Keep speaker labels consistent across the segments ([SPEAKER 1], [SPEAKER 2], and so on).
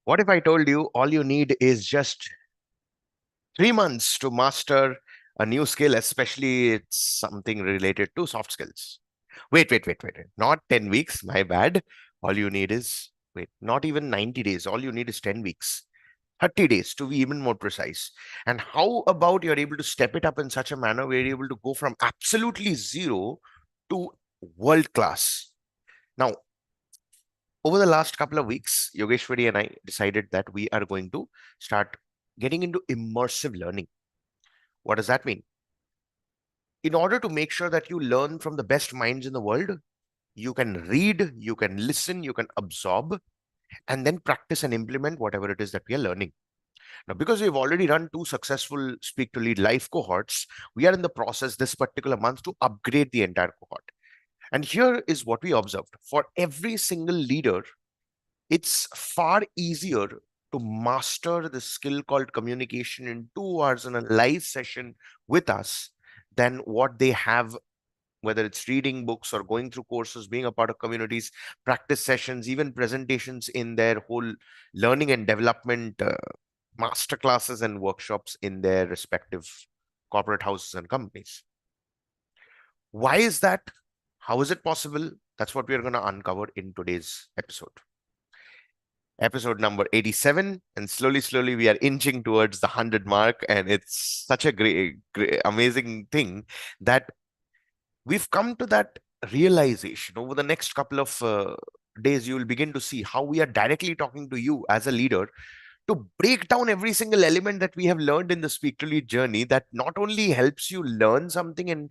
[SPEAKER 1] What if I told you all you need is just 3 months to master a new skill, especially it's something related to soft skills? Wait. Not 10 weeks, my bad. All you need is, wait, not even 90 days. All you need is 10 weeks, 30 days to be even more precise. And how about you're able to step it up in such a manner where you're able to go from absolutely zero to world class? Now, over the last couple of weeks, Yogeshwari and I decided that we are going to start getting into immersive learning. What does that mean? In order to make sure that you learn from the best minds in the world, you can read, you can listen, you can absorb, and then practice and implement whatever it is that we are learning. Now, because we've already run two successful Speak to Lead live cohorts, we are in the process this particular month to upgrade the entire cohort. And here is what we observed. For every single leader, it's far easier to master the skill called communication in 2 hours in a live session with us than what they have, whether it's reading books or going through courses, being a part of communities, practice sessions, even presentations in their whole learning and development master classes and workshops in their respective corporate houses and companies. Why is that? How is it possible? That's what we are going to uncover in today's episode. Episode number 87, and slowly we are inching towards the 100 mark, and it's such a great amazing thing that we've come to that realization. Over the next couple of days, you will begin to see how we are directly talking to you as a leader to break down every single element that we have learned in the Speak to Lead journey, that not only helps you learn something and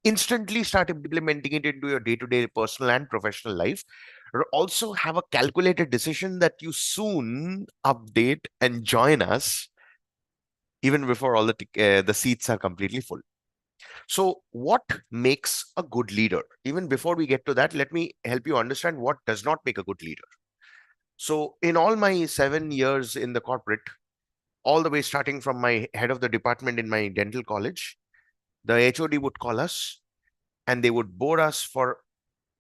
[SPEAKER 1] instantly start implementing it into your day-to-day personal and professional life, or also have a calculated decision that you soon update and join us even before all the seats are completely full. So, what makes a good leader? Even before we get to that, let me help you understand what does not make a good leader. So, in all my 7 years in the corporate, all the way starting from my head of the department in my dental college, the HOD would call us and they would bore us for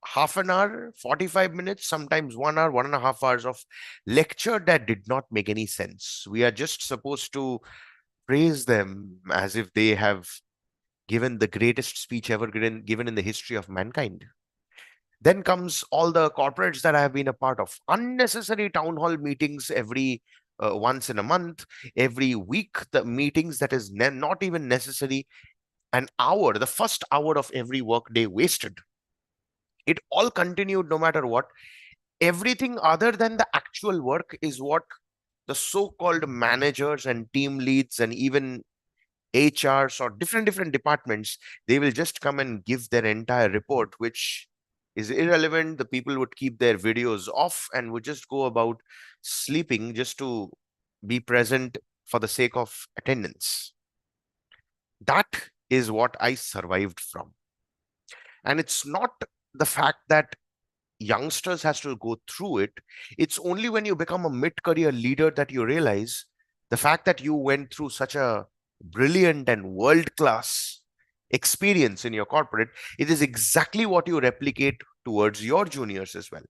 [SPEAKER 1] half an hour, 45 minutes, sometimes 1 hour, 1.5 hours of lecture that did not make any sense. We are just supposed to praise them as if they have given the greatest speech ever given in the history of mankind. Then comes all the corporates that I have been a part of. Unnecessary town hall meetings every once in a month, every week, the meetings that is not even necessary. An hour, the first hour of every work day wasted. It all continued no matter what. Everything other than the actual work is what the so-called managers and team leads and even HRs or different departments, they will just come and give their entire report, which is irrelevant. The people would keep their videos off and would just go about sleeping just to be present for the sake of attendance. That is what I survived from. And it's not the fact that youngsters has to go through it. It's only when you become a mid-career leader that you realize the fact that you went through such a brilliant and world-class experience in your corporate, it is exactly what you replicate towards your juniors as well.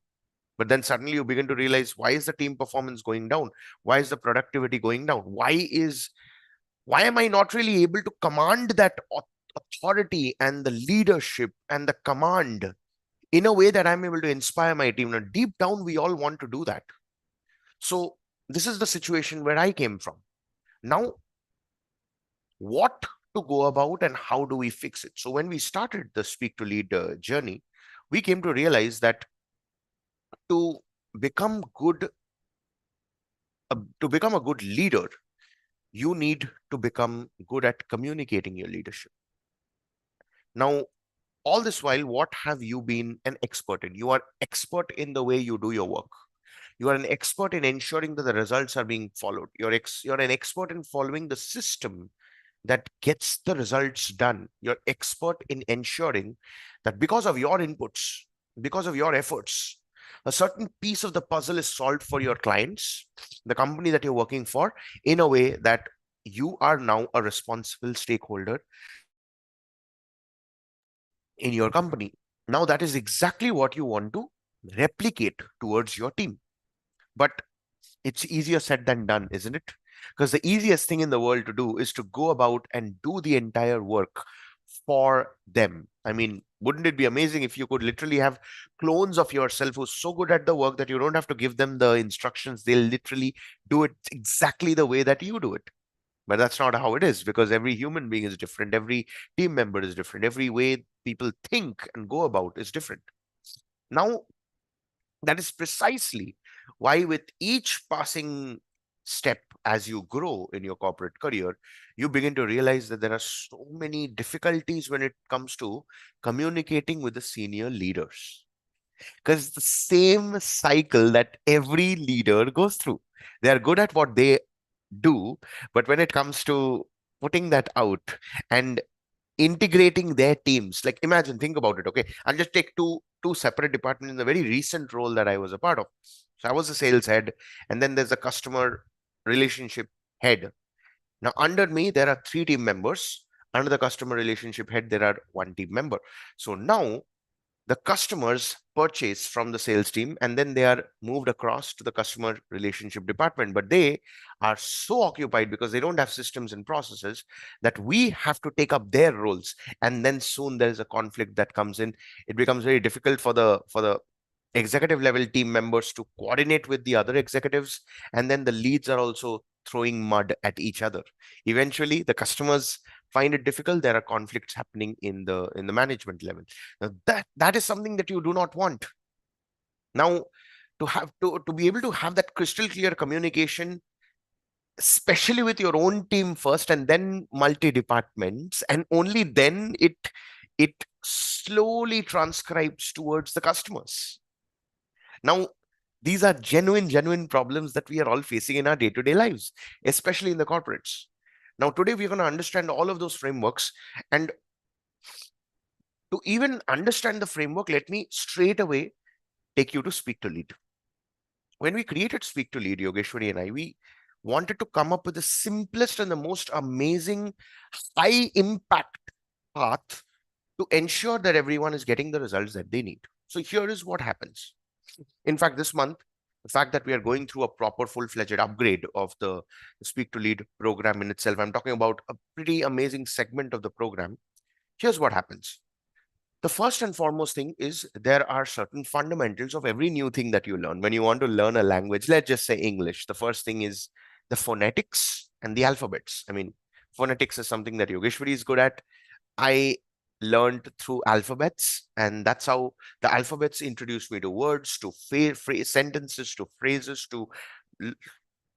[SPEAKER 1] But then suddenly you begin to realize, why is the team performance going down? Why is the productivity going down? Why am I not really able to command that authority and the leadership and the command in a way that I'm able to inspire my team? Now, deep down, we all want to do that. So this is the situation where I came from. Now, what to go about and how do we fix it? So when we started the Speak to Lead journey, we came to realize that to become good, to become a good leader, you need to become good at communicating your leadership. Now, all this while, what have you been an expert in? You are expert in the way you do your work. You are an expert in ensuring that the results are being followed. You're an expert in following the system that gets the results done. You're expert in ensuring that because of your inputs, because of your efforts, a certain piece of the puzzle is solved for your clients, the company that you're working for, in a way that you are now a responsible stakeholder in your company. Now, that is exactly what you want to replicate towards your team. But It's easier said than done, isn't it? Because the easiest thing in the world to do is to go about and do the entire work for them. I mean, wouldn't it be amazing if you could literally have clones of yourself who's so good at the work that you don't have to give them the instructions? They'll literally do it exactly the way that you do it. But that's not how it is, because every human being is different. Every team member is different. Every way people think and go about is different. Now, that is precisely why, with each passing step as you grow in your corporate career, you begin to realize that there are so many difficulties when it comes to communicating with the senior leaders. Because it's the same cycle that every leader goes through. They are good at what they do, but when it comes to putting that out and integrating their teams, like imagine, think about it. Okay, I'll just take two separate departments in the very recent role that I was a part of. So I was a sales head, and then there's a customer relationship head. Now under me there are three team members. Under the customer relationship head there are one team member. So now the customers purchase from the sales team, and then they are moved across to the customer relationship department, but they are so occupied because they don't have systems and processes that we have to take up their roles. And then soon there is a conflict that comes in. It becomes very difficult for the executive level team members to coordinate with the other executives, and then the leads are also throwing mud at each other. Eventually the customers find it difficult. There are conflicts happening in the management level. Now that is something that you do not want. Now, to be able to have that crystal clear communication, especially with your own team first and then multi departments, and only then it slowly transcribes towards the customers. Now, these are genuine problemms that we are all facing in our day-to-day lives, especially in the corporates. Now, today we're going to understand all of those frameworks. And to even understand the framework, let me straight away take you to Speak to Lead. When we created Speak to Lead, Yogeshwari and I, we wanted to come up with the simplest and the most amazing, high impact path to ensure that everyone is getting the results that they need. So here is what happens. In fact, this month, the fact that we are going through a proper full-fledged upgrade of the Speak to Lead program in itself, I'm talking about a pretty amazing segment of the program. Here's what happens. The first and foremost thing is there are certain fundamentals of every new thing that you learn. When you want to learn a language, let's just say English, the first thing is the phonetics and the alphabets. I mean, phonetics is something that Yogeshwari is good at. I learned through alphabets, and that's how the alphabets introduced me to words, to sentences, to phrases, to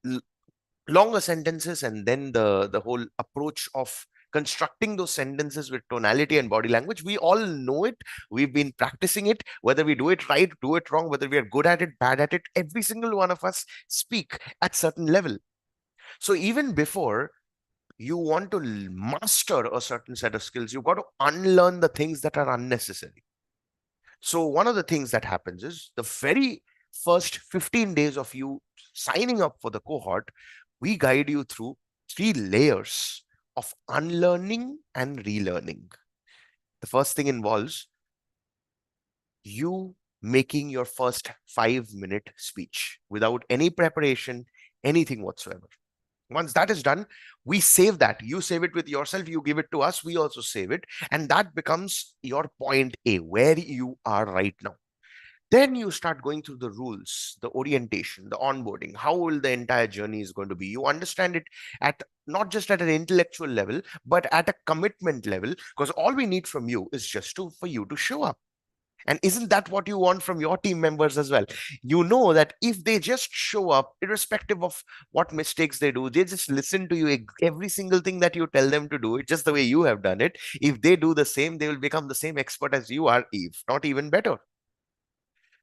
[SPEAKER 1] l- longer sentences, and then the whole approach of constructing those sentences with tonality and body language. We all know it. We've been practicing it. Whether we do it right, do it wrong, whether we are good at it, bad at it, every single one of us speak at certain level. So even before you want to master a certain set of skills, you've got to unlearn the things that are unnecessary. So one of the things that happens is the very first 15 days of you signing up for the cohort, we guide you through three layers of unlearning and relearning. The first thing involves you making your first 5-minute speech without any preparation, anything whatsoever. Once that is done, we save that. You save it with yourself, you give it to us, we also save it. And that becomes your point A, where you are right now. Then you start going through the rules, the orientation, the onboarding, how will the entire journey is going to be. You understand it at not just at an intellectual level, but at a commitment level, because all we need from you is just for you to show up. And isn't that what you want from your team members as well? You know that if they just show up, irrespective of what mistakes they do, they just listen to you every single thing that you tell them to do it, just the way you have done it. If they do the same, they will become the same expert as you are, if not even better.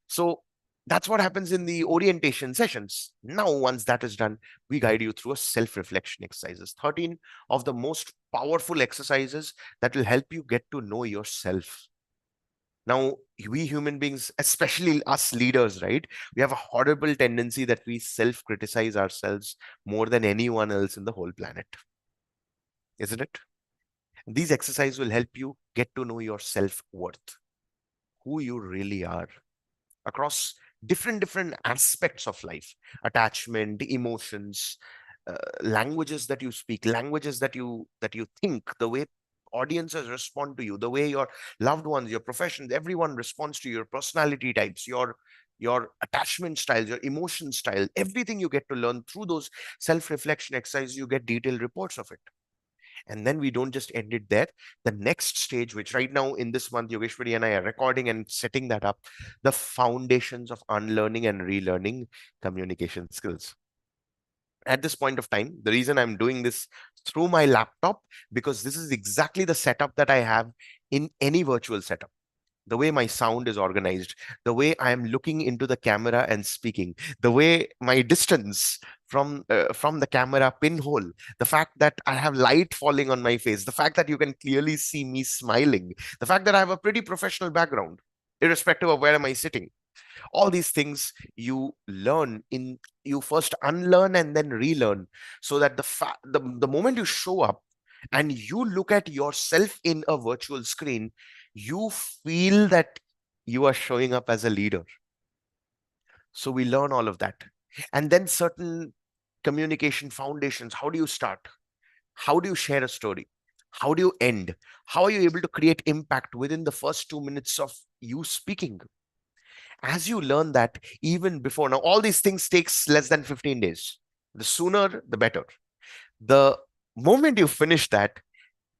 [SPEAKER 1] So that's what happens in the orientation sessions. Now, once that is done, we guide you through a self-reflection exercises, 13 of the most powerful exercises that will help you get to know yourself. Now, we human beings, especially us leaders, right? We have a horrible tendency that we self-criticize ourselves more than anyone else in the whole planet, isn't it? These exercises will help you get to know your self-worth, who you really are, across different aspects of life: attachment, emotions, languages that you speak, languages that you think, the way audiences respond to you, the way your loved ones, your professions, everyone responds to your personality types, your attachment styles, your emotion style, everything you get to learn through those self-reflection exercises. You get detailed reports of it. And then we don't just end it there. The next stage, which right now in this month, Yogeshwari and I are recording and setting that up, the foundations of unlearning and relearning communication skills. At this point of time, the reason I'm doing this through my laptop, because this is exactly the setup that I have in any virtual setup. The way my sound is organized, the way I am looking into the camera and speaking, the way my distance from the camera pinhole, the fact that I have light falling on my face, the fact that you can clearly see me smiling, the fact that I have a pretty professional background, irrespective of where am I sitting. All these things you learn in, you first unlearn and then relearn, so that the moment you show up and you look at yourself in a virtual screen, you feel that you are showing up as a leader. So we learn all of that. And then certain communication foundations. How do you start? How do you share a story? How do you end? How are you able to create impact within the first 2 minutes of you speaking? As you learn that, even before now, all these things takes less than 15 days. The sooner the better. The moment you finish that,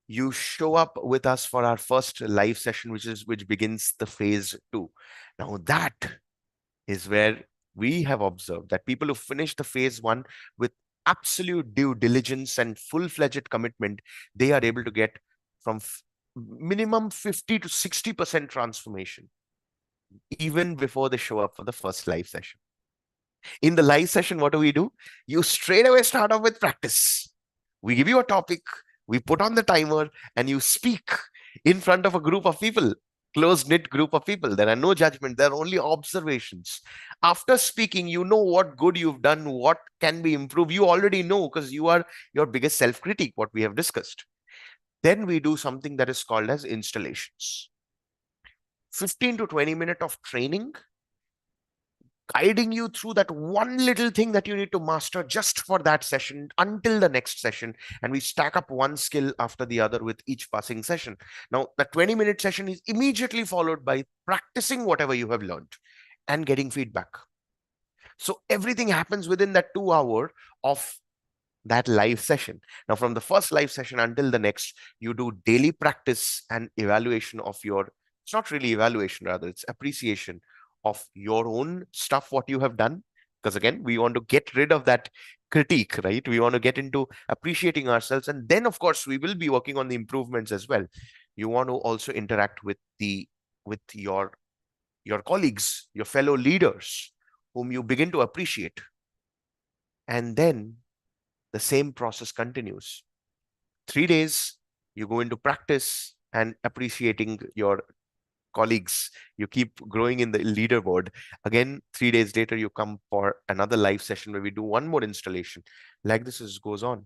[SPEAKER 1] you show up with us for our first live session, which begins the phase 2. Now that is where we have observed that people who finish the phase 1 with absolute due diligence and full-fledged commitment, they are able to get from minimum 50 to 60% transformation even before they show up for the first live session. In the live session, what do? You straight away start off with practice. We give you a topic, we put on the timer, and you speak in front of a group of people, close-knit group of people. There are no judgment, there are only observations. After speaking, you know what good you've done, what can be improved. You already know, because you are your biggest self-critique, what we have discussed. Then we do something that is called as installations. 15 to 20 minutes of training, guiding you through that one little thing that you need to master just for that session until the next session. And we stack up one skill after the other with each passing session. Now, the 20-minute session is immediately followed by practicing whatever you have learned and getting feedback. So everything happens within that 2 hour of that live session. Now, from the first live session until the next, you do daily practice and evaluation of your, it's not really evaluation, rather, it's appreciation of your own stuff, what you have done. Because again, we want to get rid of that critique, right? We want to get into appreciating ourselves. And then, of course, we will be working on the improvements as well. You want to also interact with your colleagues, your fellow leaders, whom you begin to appreciate. And then the same process continues. 3 days, you go into practice and appreciating your colleagues. You keep growing in the leaderboard. Again, 3 days later, you come for another live session where we do one more installation. Like this goes on.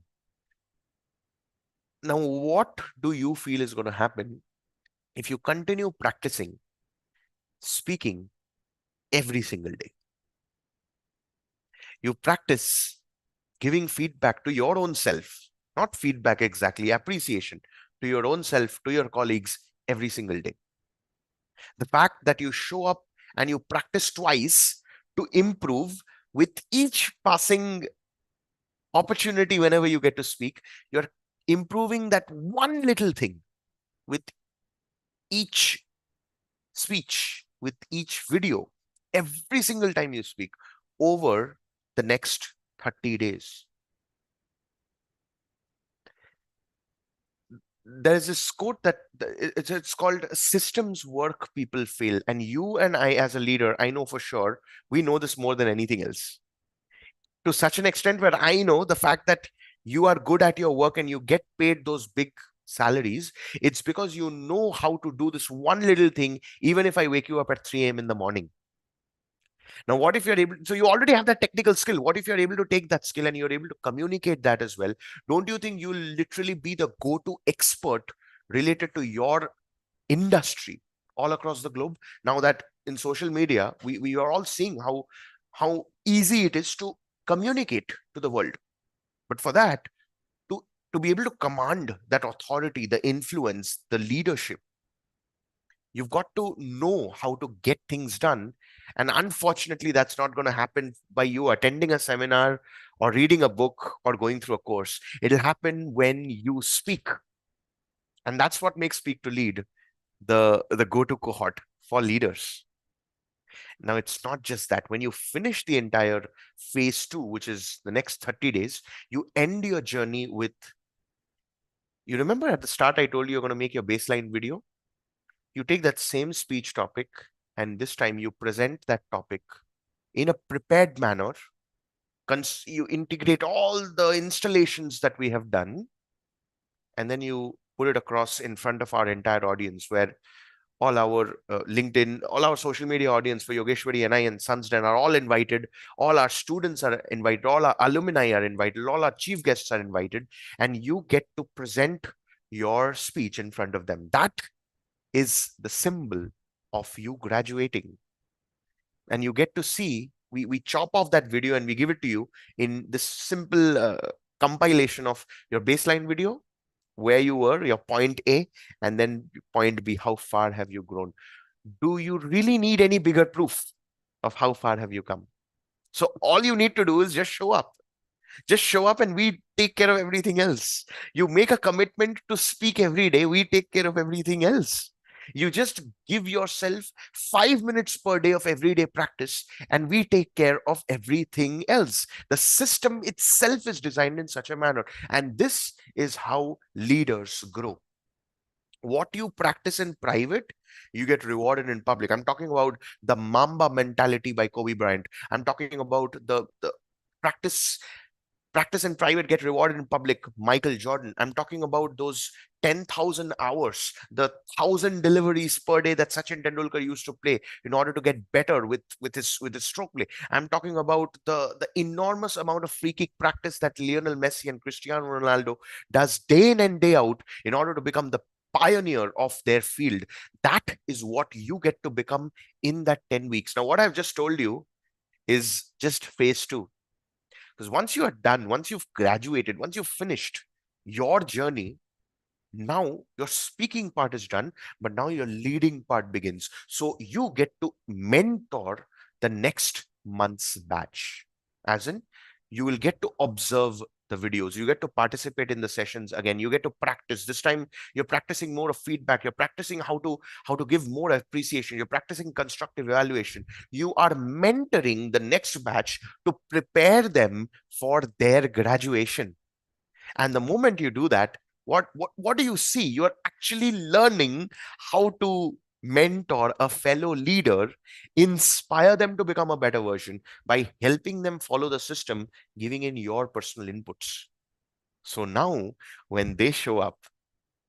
[SPEAKER 1] Now, what do you feel is going to happen if you continue practicing speaking every single day? You practice giving feedback to your own self, not feedback exactly, appreciation to your own self, to your colleagues every single day. The fact that you show up and you practice twice to improve with each passing opportunity, whenever you get to speak, you're improving that one little thing with each speech, with each video, every single time you speak over the next 30 days. There's this quote that it's called systems work, people fail. And you and I, as a leader, I know for sure, we know this more than anything else. To such an extent where I know the fact that you are good at your work and you get paid those big salaries, it's because you know how to do this one little thing, even if I wake you up at 3 a.m. in the morning. Now, what if you're able, so you already have that technical skill. What if you're able to take that skill and you're able to communicate that as well? Don't you think you'll literally be the go-to expert related to your industry all across the globe. Now that in social media, we are all seeing how easy it is to communicate to the world. But for that, to, to be able to command that authority, the influence, the leadership, you've got to know how to get things done. And unfortunately, that's not going to happen by you attending a seminar or reading a book or going through a course. It'll happen when you speak. And that's what makes Speak to Lead the go-to cohort for leaders. Now, it's not just that. When you finish the entire phase two, which is the next 30 days, you end your journey with, you remember at the start, I told you you're going to make your baseline video. You take that same speech topic, and this time you present that topic in a prepared manner. You integrate all the installations that we have done, and then you put it across in front of our entire audience, where all our LinkedIn, all our social media audience for Yogeshwari and I and Sunsden are all invited. All our students are invited. All our alumni are invited. All our chief guests are invited. And you get to present your speech in front of them. That is the symbol of you graduating. And you get to see, we chop off that video and we give it to you in this simple compilation of your baseline video, where you were, your point A, and then point B, how far have you grown? Do you really need any bigger proof of how far have you come? So all you need to do is just show up. Just show up and we take care of everything else. You make a commitment to speak every day, we take care of everything else. You just give yourself 5 minutes per day of everyday practice, and we take care of everything else. The system itself is designed in such a manner. And this is how leaders grow. What you practice in private, you get rewarded in public. I'm talking about the Mamba mentality by Kobe Bryant. I'm talking about the practice practice in private, get rewarded in public, Michael Jordan. I'm talking about those 10,000 hours, the 1,000 deliveries per day that Sachin Tendulkar used to play in order to get better with his stroke play. I'm talking about the enormous amount of free kick practice that Lionel Messi and Cristiano Ronaldo does day in and day out in order to become the pioneer of their field. That is what you get to become in that 10 weeks. Now, what I've just told you is just phase two. Because once you are done, once you've graduated, once you've finished your journey, now your speaking part is done, but now your leading part begins. So you get to mentor the next month's batch. As in, you will get to observe the videos, you get to participate in the sessions again, you get to practice. This time you're practicing more of feedback, you're practicing how to give more appreciation, you're practicing constructive evaluation. You are mentoring the next batch to prepare them for their graduation. And the moment you do that, what do you see? You're actually learning how to mentor a fellow leader, inspire them to become a better version by helping them follow the system, giving in your personal inputs. So now when they show up,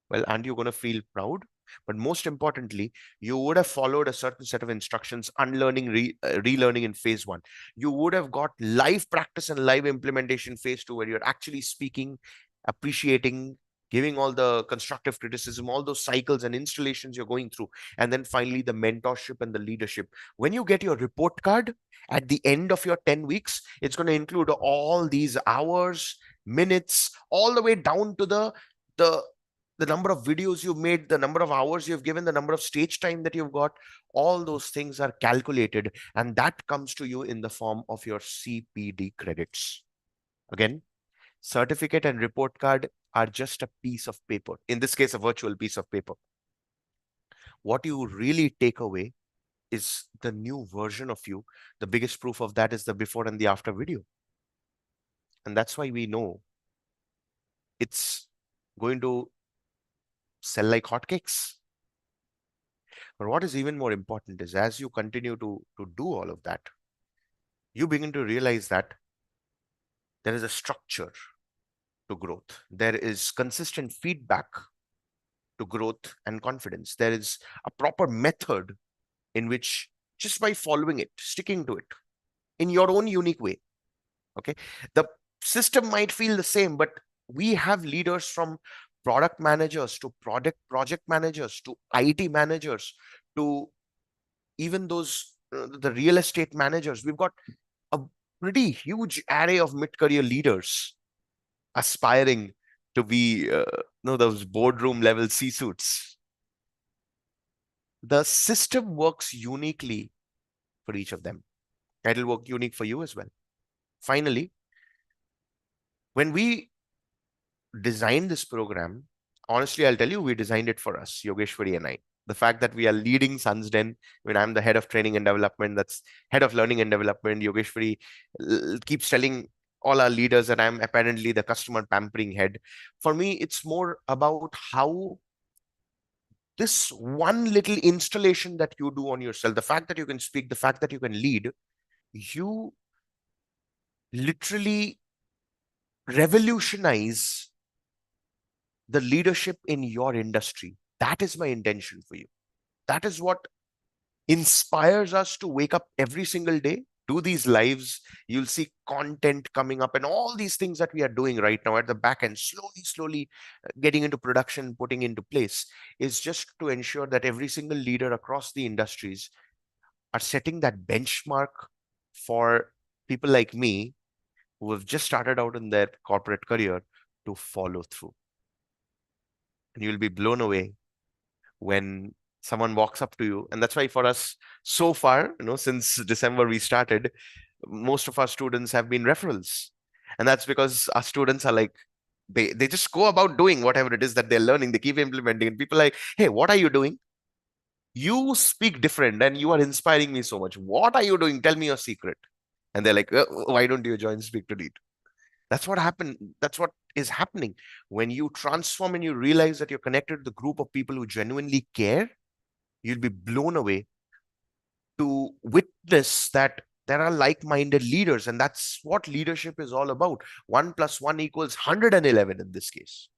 [SPEAKER 1] well, aren't you going to feel proud? But most importantly, you would have followed a certain set of instructions, unlearning, relearning in phase one. You would have got live practice and live implementation phase two, where you're actually speaking, appreciating, giving all the constructive criticism, all those cycles and installations you're going through. And then finally, the mentorship and the leadership. When you get your report card at the end of your 10 weeks, it's going to include all these hours, minutes, all the way down to the the number of videos you've made, the number of hours you've given, the number of stage time that you've got. All those things are calculated, and that comes to you in the form of your CPD credits. Again, certificate and report card are just a piece of paper, in this case, a virtual piece of paper. What you really take away is the new version of you. The biggest proof of that is the before and the after video. And that's why we know it's going to sell like hotcakes. But what is even more important is, as you continue to do all of that, you begin to realize that there is a structure to growth. There is consistent feedback to growth and confidence. There is a proper method in which, just by following it, sticking to it in your own unique way, okay, the system might feel the same, but we have leaders from product managers to project managers to IT managers to even those the real estate managers. We've got a pretty huge array of mid-career leaders aspiring to be those boardroom level C-suits. The system works uniquely for each of them. It'll work unique for you as well. Finally, when we designed this program, honestly, I'll tell you, we designed it for us, Yogeshwari and I. The fact that we are leading Sunsden, when I'm the head of training and development, that's head of learning and development, Yogeshwari keeps telling all our leaders that I'm apparently the customer pampering head. For me, it's more about how this one little installation that you do on yourself, the fact that you can speak, the fact that you can lead, you literally revolutionize the leadership in your industry. That is my intention for you. That is what inspires us to wake up every single day, do these lives. You'll see content coming up and all these things that we are doing right now at the back end, slowly getting into production, putting into place, is just to ensure that every single leader across the industries are setting that benchmark for people like me who have just started out in their corporate career to follow through. And you'll be blown away when someone walks up to you. And that's why for us, so far, since December we started, most of our students have been referrals. And that's because our students are like, they just go about doing whatever it is that they're learning. They keep implementing, and people are like, hey, what are you doing? You speak different and you are inspiring me so much. What are you doing? Tell me your secret. And they're like, why don't you join Speak to Lead? That's what happened. That's what is happening. When you transform and you realize that you're connected to the group of people who genuinely care, you'll be blown away to witness that there are like-minded leaders. And that's what leadership is all about. 1+1 equals 111 in this case.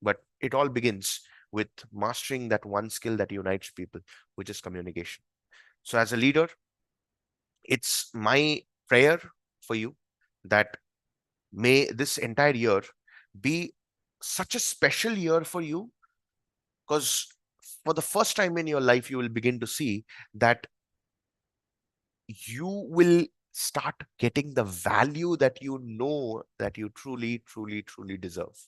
[SPEAKER 1] But it all begins with mastering that one skill that unites people, which is communication. So as a leader, it's my prayer for you that may this entire year be such a special year for you, because for the first time in your life, you will begin to see that you will start getting the value that you know that you truly deserve.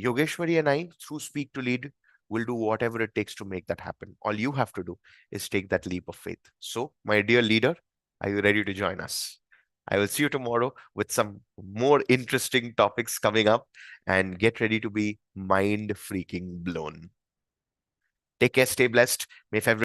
[SPEAKER 1] Yogeshwari and I, through Speak to Lead, will do whatever it takes to make that happen. All you have to do is take that leap of faith. So, my dear leader, are you ready to join us? I will see you tomorrow with some more interesting topics coming up, and get ready to be mind freaking blown. Take care, stay blessed. May